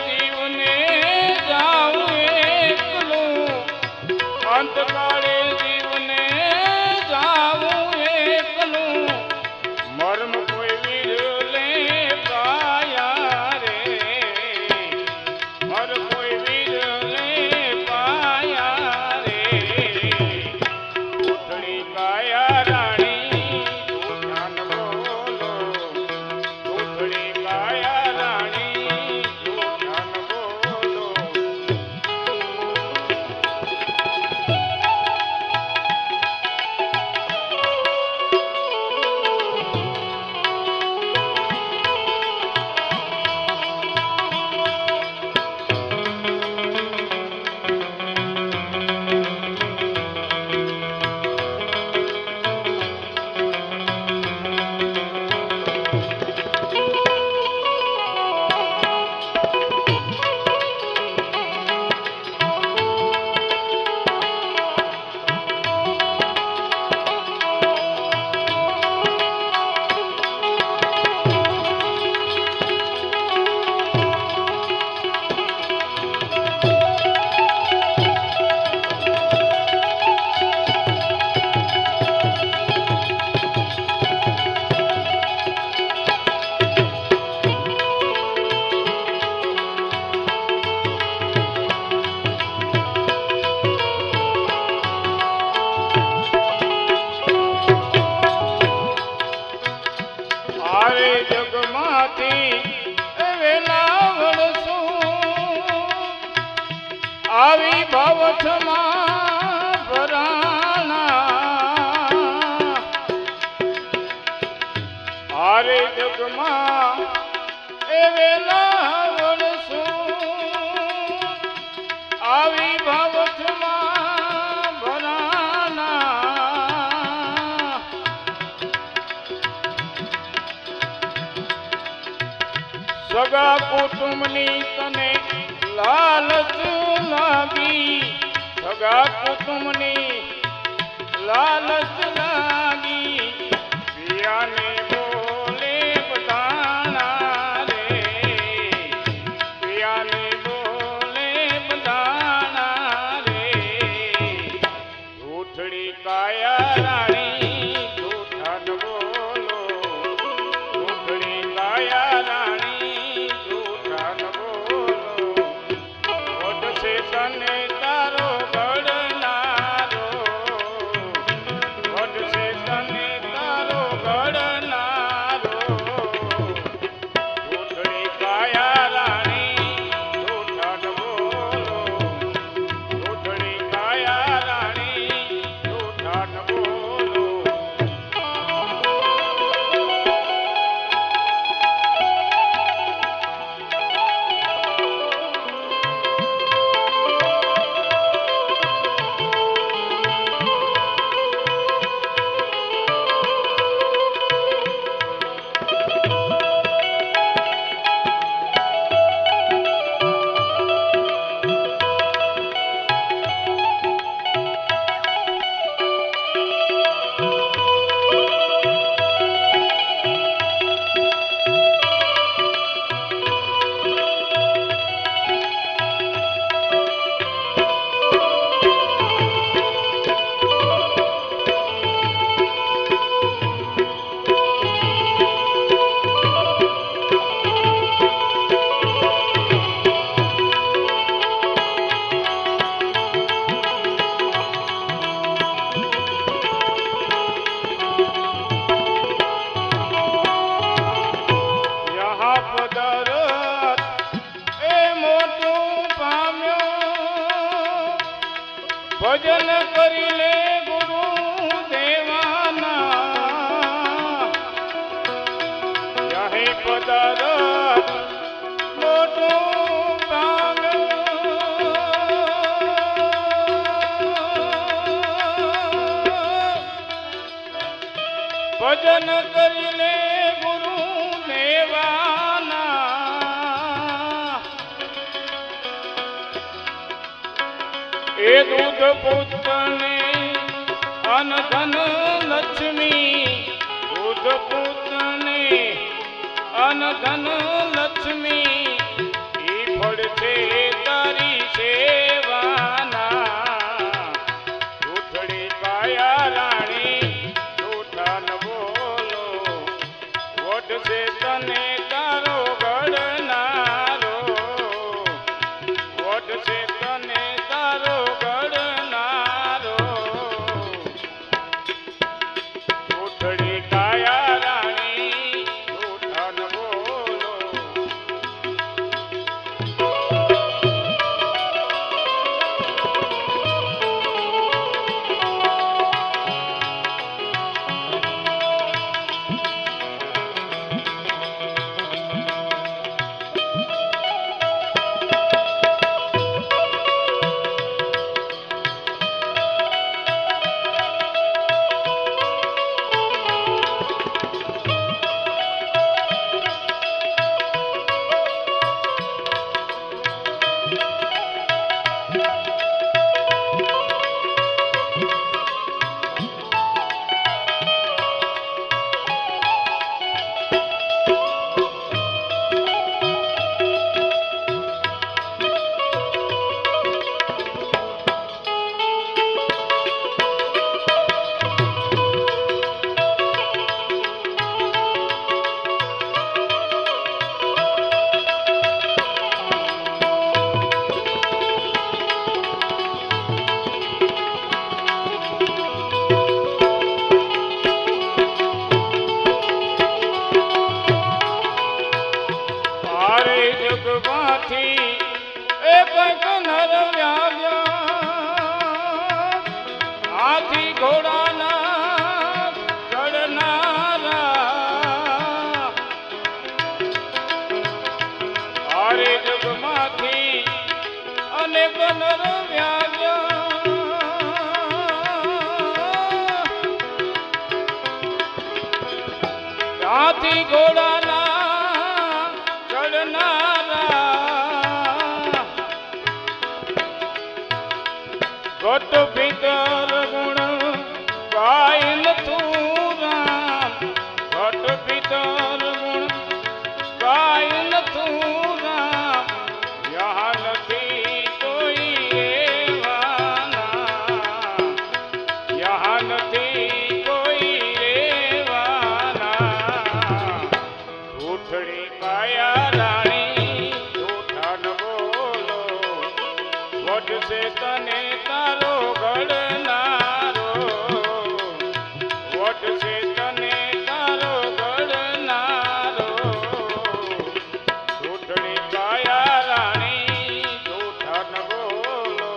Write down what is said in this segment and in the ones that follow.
જીવને જાઉં એકલું, અંતકાળે જીવને જાઉં એકલું, મર્મ કોઈ વિરલે પાયા રે, મર કોઈ વિરલે પાયા રે, ઉથળી કાયા રાણી તું ધ્યાન બોલો, ઉથળી કાયા રાણી તું ધ્યાન બોલો. આરે જગમાંથી વેલા વળશું, આવી ભવઠમાં ભરાણા, આરે જગમાં વેલા વળશું, આવી ભવઠમાં ભરાણા, સગા કુટુંબની તને લાલચ લાગી, સગા કુટુંબની લાલચ લાગી, પિયાને બોલે બધાણા રે, પિયાને બોલે બધાણા રે, ઉથળી કાયા રાણી તું ધ્યાન બોલો, ઉથળી કાયા રાણી તને તારો ઘડનારો, વઢશે તને તારો ઘડનારો, ઉથળી કાયા રાણી તું ધ્યાન બોલો, ઉથળી કાયા રાણી તું ધ્યાન બોલો. ભજન કરી લે ગુરુ દેવાના, ચાહે પદારથ મોટું ભાગ, ભજન કરી લે ગુરુ દેવાના, એ દૂધ પુત્રને અન ધન લક્ષ્મી, દૂધ પુત્રને અન ધન લક્ષ્મી, કંઈક નર વ્યાવ્યા હાથી ઘોડાના ચડનારા હારે જગમાંથી અનેક નર વ્યાવ્યા હાથી ઘોડાના ચડનારા ઘટ ભીતર ગુણ ગાયન તું રામ ઘટ ભીતર ગુણ ગાયન તું રામ યહાં નથી કોઈ રેવાના યહાં નથી કોઈ રેવાના ઉઠડી કાયા રાણી ઉઠા ન બોલો વટશે તને તારો ઘડનારો વટશે તને તારો ઘડનારો ઉઠડી કાયા રાણી ઉઠા ન બોલો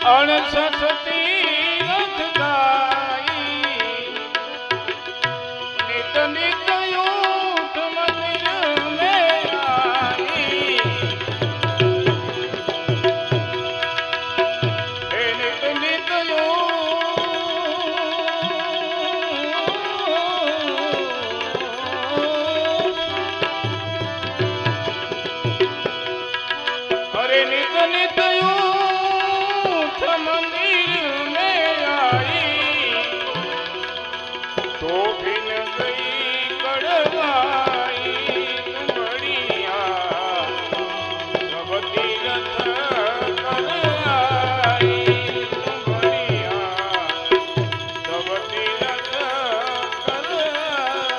અણસઠતી રથ ગાઈ નિત નિત ઊઠ મંદિર મેં આઈ હે નિત નિત અરે નિત નિત મંદિર में आई तो बिन गई कड़वाई बढ़िया सबती रथ कर आई बढ़िया सबती रथ कर आई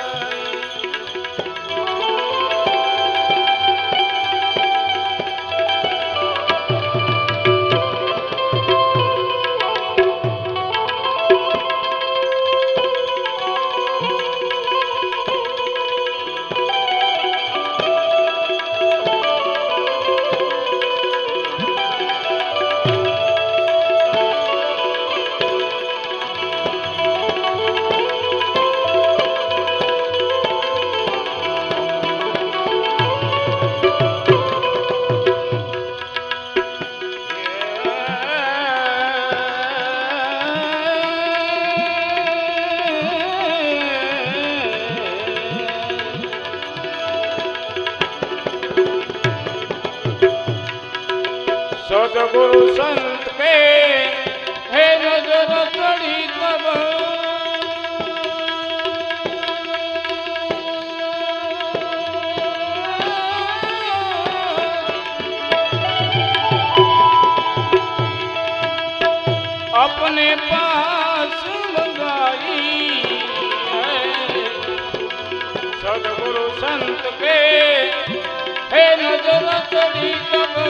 सदगुरु संत के है नजर चढ़ी तब अपने पास मंगाई है सदगुरु संत के है नजर चढ़ी तब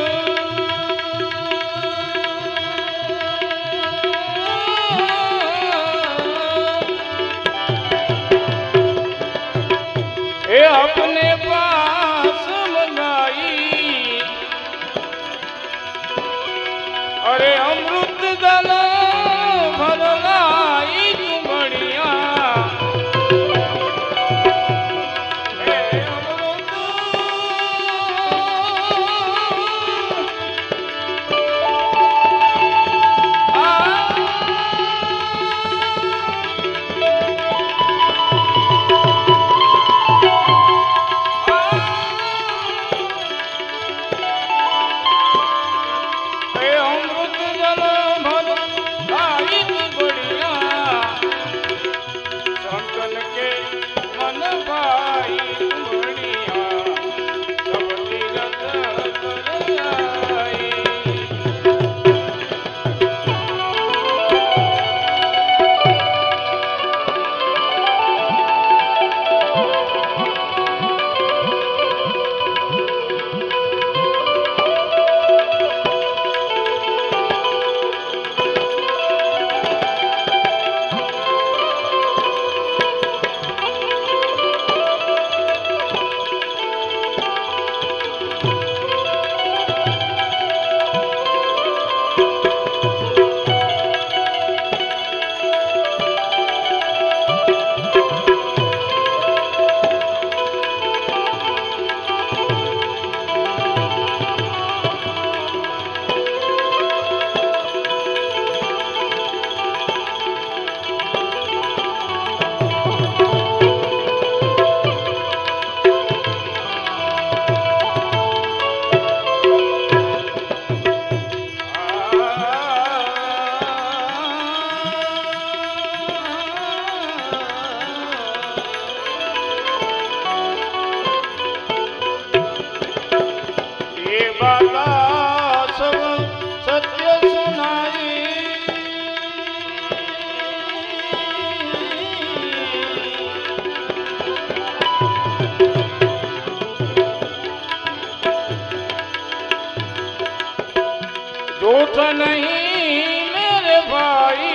नहीं मेरे भाई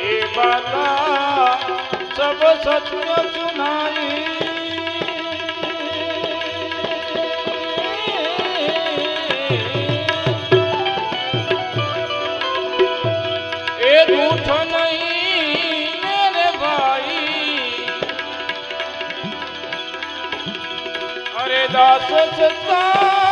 ये बाता सब सत्य सुनाई ये झूठ नहीं मेरे भाई अरे दास सत्ता